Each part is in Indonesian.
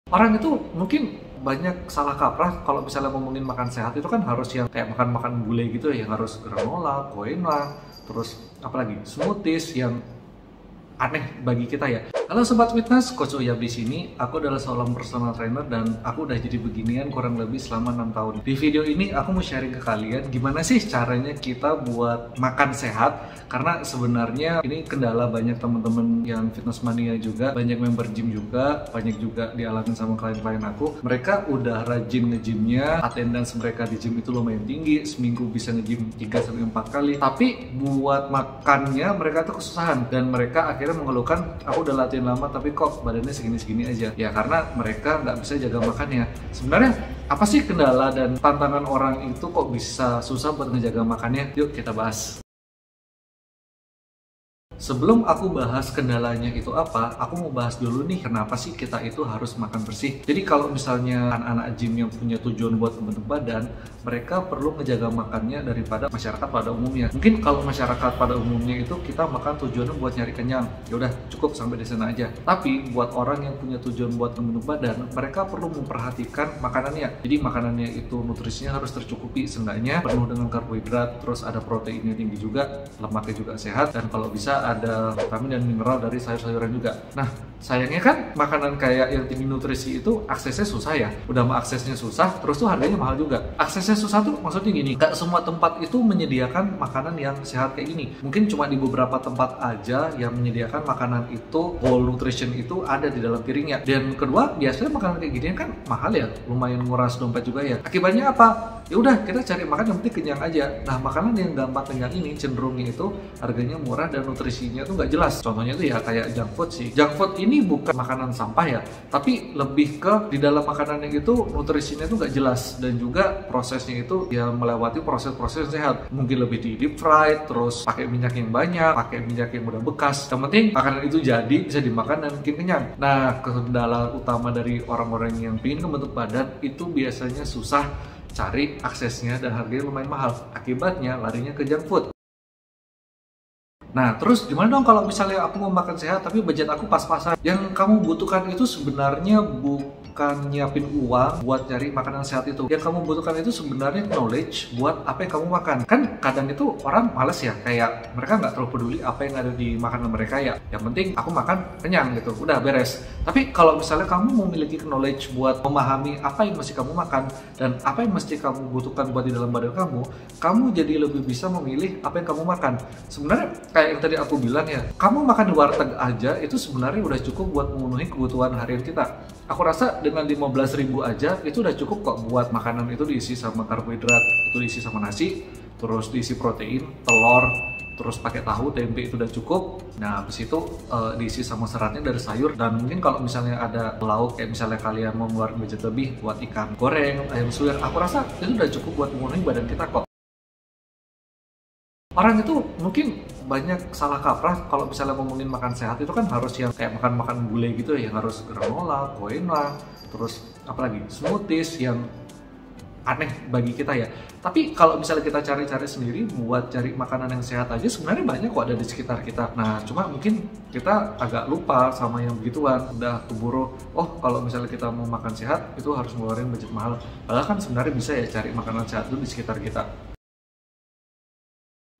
Orang itu mungkin banyak salah kaprah kalau misalnya ngomongin makan sehat itu kan harus yang kayak makan-makan gulai gitu ya, yang harus granola, quinoa, terus apalagi smoothies yang aneh bagi kita ya. Halo Sobat Fitness, Coach Uyab di sini. Aku adalah seorang personal trainer dan aku udah jadi beginian kurang lebih selama 6 tahun. Di video ini aku mau sharing ke kalian gimana sih caranya kita buat makan sehat. Karena sebenarnya ini kendala banyak teman-teman yang fitness mania juga, banyak member gym juga, banyak juga dialami sama klien-klien aku. Mereka udah rajin nge-gymnya, attendance mereka di gym itu lumayan tinggi, seminggu bisa nge-gym 3-4 kali. Tapi buat makannya mereka tuh kesusahan dan mereka akhirnya mengeluhkan, aku udah latihan lama tapi kok badannya segini-segini aja. Ya karena mereka nggak bisa jaga makannya. Sebenarnya apa sih kendala dan tantangan orang itu kok bisa susah buat ngejaga makannya? Yuk kita bahas. Sebelum aku bahas kendalanya itu apa, aku mau bahas dulu nih kenapa sih kita itu harus makan bersih. Jadi kalau misalnya anak-anak gym yang punya tujuan buat membentuk badan, mereka perlu ngejaga makannya daripada masyarakat pada umumnya. Mungkin kalau masyarakat pada umumnya itu kita makan tujuannya buat nyari kenyang, ya udah cukup sampai di sana aja. Tapi buat orang yang punya tujuan buat membentuk badan, mereka perlu memperhatikan makanannya. Jadi makanannya itu nutrisinya harus tercukupi, seenggaknya penuh dengan karbohidrat, terus ada proteinnya tinggi juga, lemaknya juga sehat, dan kalau bisa ada vitamin dan mineral dari sayur-sayuran juga. Nah, sayangnya kan makanan kayak yang tinggi nutrisi itu aksesnya susah ya. Udah mah aksesnya susah, terus tuh harganya mahal juga. Aksesnya susah tuh maksudnya gini, gak semua tempat itu menyediakan makanan yang sehat kayak gini. Mungkin cuma di beberapa tempat aja yang menyediakan makanan itu, whole nutrition itu ada di dalam piringnya. Dan kedua, biasanya makanan kayak gini kan mahal ya, lumayan nguras dompet juga ya. Akibatnya apa? Ya udah kita cari makan yang penting kenyang aja. Nah, makanan yang gampang kenyang ini cenderungnya itu harganya murah dan nutrisinya tuh nggak jelas. Contohnya tuh ya kayak junk food sih. Junk food ini bukan makanan sampah ya, tapi lebih ke di dalam makanannya itu nutrisinya tuh nggak jelas dan juga prosesnya itu ya melewati proses-proses yang sehat. Mungkin lebih di deep fried, terus pakai minyak yang banyak, pakai minyak yang udah bekas. Yang penting makanan itu jadi bisa dimakan dan bikin kenyang. Nah, kendala utama dari orang-orang yang ingin membentuk badan itu biasanya susah cari aksesnya dan harganya lumayan mahal. Akibatnya larinya ke junk food. Nah, terus gimana dong kalau misalnya aku mau makan sehat tapi budget aku pas-pasan? Yang kamu butuhkan itu sebenarnya bukan nyiapin uang buat cari makanan sehat itu. Yang kamu butuhkan itu sebenarnya knowledge buat apa yang kamu makan. Kan kadang itu orang males ya, kayak mereka nggak terlalu peduli apa yang ada di makanan mereka ya. Yang penting aku makan kenyang gitu, udah beres. Tapi kalau misalnya kamu memiliki knowledge buat memahami apa yang mesti kamu makan dan apa yang mesti kamu butuhkan buat di dalam badan kamu jadi lebih bisa memilih apa yang kamu makan. Sebenarnya kayak yang tadi aku bilang ya, kamu makan di warteg aja itu sebenarnya udah cukup buat memenuhi kebutuhan harian kita. Aku rasa dengan 15.000 aja itu udah cukup kok buat makanan itu diisi sama karbohidrat, itu diisi sama nasi, terus diisi protein, telur, terus pakai tahu, tempe itu udah cukup. Nah, habis itu diisi sama seratnya dari sayur, dan mungkin kalau misalnya ada lauk kayak misalnya kalian mau ngeluarin budget lebih buat ikan goreng, ayam suwir, aku rasa itu udah cukup buat memenuhi badan kita kok. Orang itu mungkin banyak salah kaprah kalau misalnya ngomongin makan sehat itu kan harus yang kayak makan-makan gulai gitu ya, yang harus granola, quinoa, terus apalagi smoothies yang aneh bagi kita ya. Tapi kalau misalnya kita cari-cari sendiri buat cari makanan yang sehat aja sebenarnya banyak kok ada di sekitar kita. Nah, cuma mungkin kita agak lupa sama yang begituan, udah keburu, oh kalau misalnya kita mau makan sehat itu harus ngeluarin budget mahal. Padahal kan sebenarnya bisa ya cari makanan sehat itu di sekitar kita.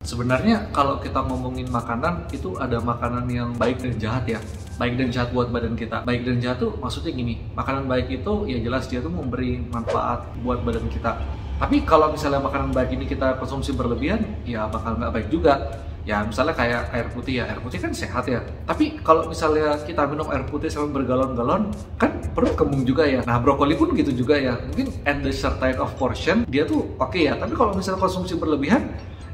Sebenarnya kalau kita ngomongin makanan itu ada makanan yang baik dan jahat ya. Baik dan jahat buat badan kita. Baik dan jahat tuh maksudnya gini, makanan baik itu ya jelas dia tuh memberi manfaat buat badan kita. Tapi kalau misalnya makanan baik ini kita konsumsi berlebihan, ya bakal nggak baik juga. Ya misalnya kayak air putih ya, air putih kan sehat ya. Tapi kalau misalnya kita minum air putih sampai bergalon-galon, kan perut kembung juga ya. Nah, brokoli pun gitu juga ya. Mungkin at the certain of portion dia tuh oke ya. Tapi kalau misalnya konsumsi berlebihan,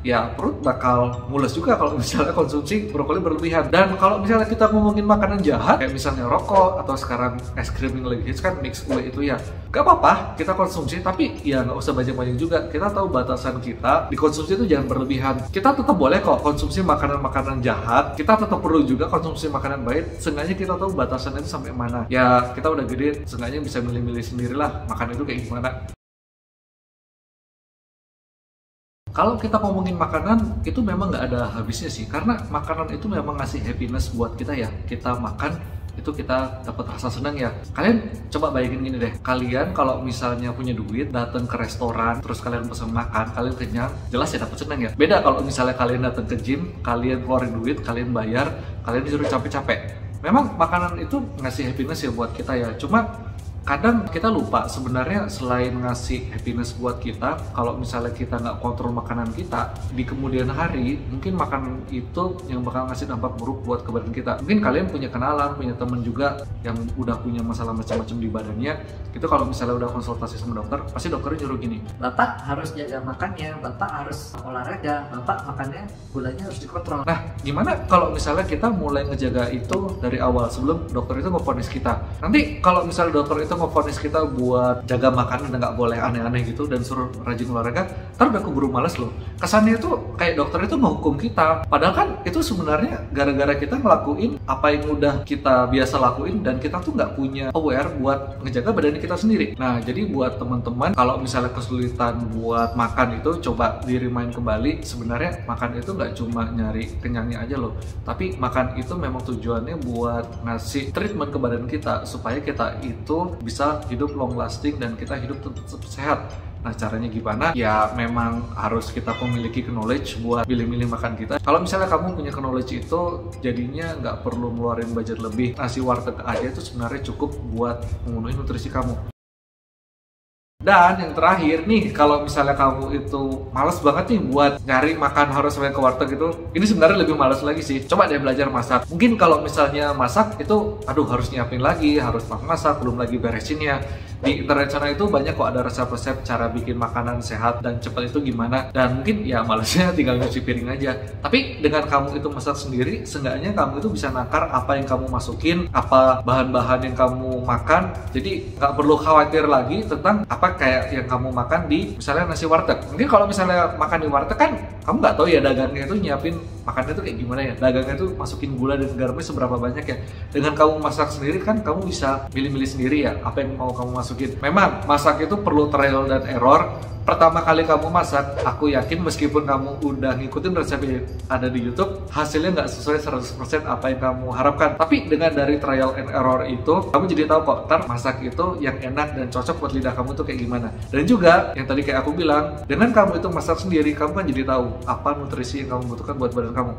ya perut bakal mules juga kalau misalnya konsumsi brokoli berlebihan. Dan kalau misalnya kita ngomongin makanan jahat kayak misalnya rokok atau sekarang es krim yang lagi hits kan mix kue itu ya, gak apa-apa kita konsumsi, tapi ya nggak usah banyak-banyak juga. Kita tahu batasan kita dikonsumsi itu jangan berlebihan. Kita tetap boleh kok konsumsi makanan-makanan jahat, kita tetap perlu juga konsumsi makanan baik, seenggaknya kita tahu batasannya itu sampai mana. Ya kita udah gede, seenggaknya bisa milih-milih sendirilah makan itu kayak gimana. Kalau kita ngomongin makanan, itu memang nggak ada habisnya sih. Karena makanan itu memang ngasih happiness buat kita ya. Kita makan, itu kita dapat rasa senang ya. Kalian coba bayangin gini deh, kalian kalau misalnya punya duit datang ke restoran terus kalian pesan makan, kalian kenyang, jelas ya dapat senang ya. Beda kalau misalnya kalian datang ke gym, kalian keluarin duit, kalian bayar, kalian disuruh capek-capek. Memang makanan itu ngasih happiness ya buat kita ya, cuma kadang kita lupa sebenarnya selain ngasih happiness buat kita, kalau misalnya kita nggak kontrol makanan kita, di kemudian hari mungkin makanan itu yang bakal ngasih dampak buruk buat ke badan kita. Mungkin kalian punya kenalan, punya temen juga yang udah punya masalah macam-macam di badannya, itu kalau misalnya udah konsultasi sama dokter, pasti dokternya nyuruh gini, Bapak harus jaga makannya, Bapak harus olahraga, Bapak makannya gulanya harus dikontrol. Nah, gimana kalau misalnya kita mulai ngejaga itu dari awal sebelum dokter itu ngevonis kita? Nanti kalau misalnya dokter itu ngevonis kita buat jaga makanan dan nggak boleh aneh-aneh gitu dan suruh rajin olahraga, ntar udah keburu males loh. Kesannya itu kayak dokter itu menghukum kita, padahal kan itu sebenarnya gara-gara kita ngelakuin apa yang udah kita biasa lakuin dan kita tuh nggak punya aware buat ngejaga badan kita sendiri. Nah, jadi buat teman-teman kalau misalnya kesulitan buat makan itu, coba di-remind kembali, sebenarnya makan itu nggak cuma nyari kenyangnya aja loh, tapi makan itu memang tujuannya buat ngasih treatment ke badan kita supaya kita itu bisa hidup long lasting dan kita hidup tetap sehat. Nah, caranya gimana? Ya memang harus kita memiliki knowledge buat milih-milih makan kita. Kalau misalnya kamu punya knowledge itu, jadinya nggak perlu ngeluarin budget lebih. Nasi warteg aja itu sebenarnya cukup buat memenuhi nutrisi kamu. Dan yang terakhir nih, kalau misalnya kamu itu males banget nih buat nyari makan harus sampai ke warteg itu, ini sebenarnya lebih males lagi sih. Coba deh belajar masak. Mungkin kalau misalnya masak itu, aduh harus nyiapin lagi, harus masak, belum lagi beresinnya. Di internet sana itu banyak kok ada resep-resep cara bikin makanan sehat dan cepat itu gimana. Dan mungkin ya malesnya tinggal nyuci piring aja. Tapi dengan kamu itu masak sendiri, seenggaknya kamu itu bisa nakar apa yang kamu masukin, apa bahan-bahan yang kamu makan. Jadi nggak perlu khawatir lagi tentang apa kayak yang kamu makan di misalnya nasi warteg. Mungkin kalau misalnya makan di warteg kan kamu nggak tahu ya dagangnya itu nyiapin makannya itu kayak gimana ya, dagangnya itu masukin gula dan garamnya seberapa banyak ya. Dengan kamu masak sendiri kan kamu bisa milih-milih sendiri ya apa yang mau kamu masukin. Memang masak itu perlu trial dan error. Pertama kali kamu masak, aku yakin meskipun kamu udah ngikutin resep yang ada di YouTube, hasilnya nggak sesuai 100% apa yang kamu harapkan. Tapi dengan dari trial and error itu, kamu jadi tahu kok, ntar masak itu yang enak dan cocok buat lidah kamu tuh kayak gimana. Dan juga, yang tadi kayak aku bilang, dengan kamu itu masak sendiri, kamu kan jadi tahu apa nutrisi yang kamu butuhkan buat badan kamu.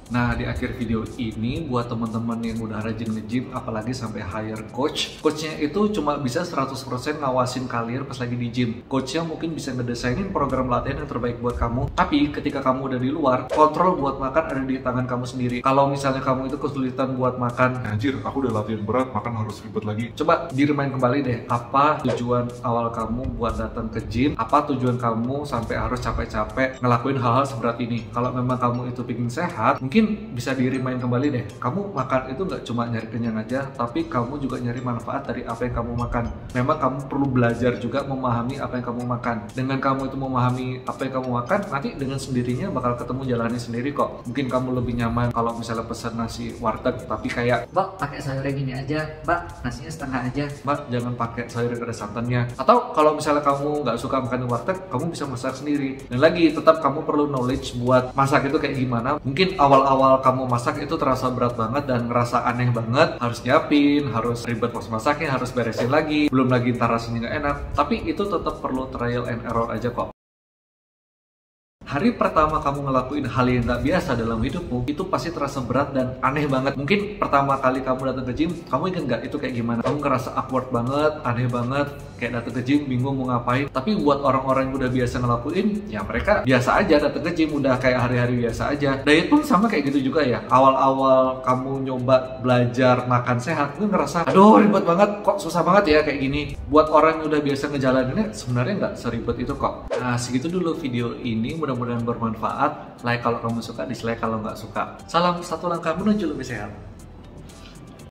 Nah, di akhir video ini buat teman-teman yang udah rajin nge-gym apalagi sampai hire coachnya itu cuma bisa 100% ngawasin kalian pas lagi di gym. Coachnya mungkin bisa ngedesainin program latihan yang terbaik buat kamu, tapi ketika kamu udah di luar, kontrol buat makan ada di tangan kamu sendiri. Kalau misalnya kamu itu kesulitan buat makan, anjir, aku udah latihan berat, makan harus ribet lagi. Coba di-remind kembali deh, apa tujuan awal kamu buat datang ke gym, apa tujuan kamu sampai harus capek-capek ngelakuin hal-hal seberat ini. Kalau memang kamu itu pengen sehat, mungkin bisa di-remind kembali deh, kamu makan itu nggak cuma nyari kenyang aja, tapi kamu juga nyari manfaat dari apa yang kamu makan. Memang kamu perlu belajar juga memahami apa yang kamu makan. Dengan kamu itu memahami apa yang kamu makan, nanti dengan sendirinya bakal ketemu jalannya sendiri kok. Mungkin kamu lebih nyaman kalau misalnya pesan nasi warteg, tapi kayak, Mbak pakai sayurnya gini aja, Mbak nasinya setengah aja, Mbak jangan pakai sayur yang ada santannya. Atau kalau misalnya kamu nggak suka makan di warteg, kamu bisa masak sendiri. Dan lagi, tetap kamu perlu knowledge buat masak itu kayak gimana. Mungkin awal kamu masak itu terasa berat banget dan ngerasa aneh banget, harus nyiapin, harus ribet pas masaknya, harus beresin lagi, belum lagi ntar rasanya nggak enak. Tapi itu tetap perlu trial and error aja kok. Hari pertama kamu ngelakuin hal yang nggak biasa dalam hidupmu, itu pasti terasa berat dan aneh banget. Mungkin pertama kali kamu datang ke gym, kamu ingat nggak itu kayak gimana? Kamu ngerasa awkward banget, aneh banget, kayak datang ke gym, bingung mau ngapain. Tapi buat orang-orang yang udah biasa ngelakuin, ya mereka biasa aja datang ke gym, udah kayak hari-hari biasa aja. Diet pun sama kayak gitu juga ya. Awal-awal kamu nyoba belajar makan sehat, lu ngerasa, aduh ribet banget, kok susah banget ya kayak gini. Buat orang yang udah biasa ngejalaninnya, sebenarnya nggak seribet itu kok. Nah, segitu dulu video ini, mudah-mudahan bermanfaat. Like kalau kamu suka, dislike kalau nggak suka. Salam satu langkah menuju lebih sehat.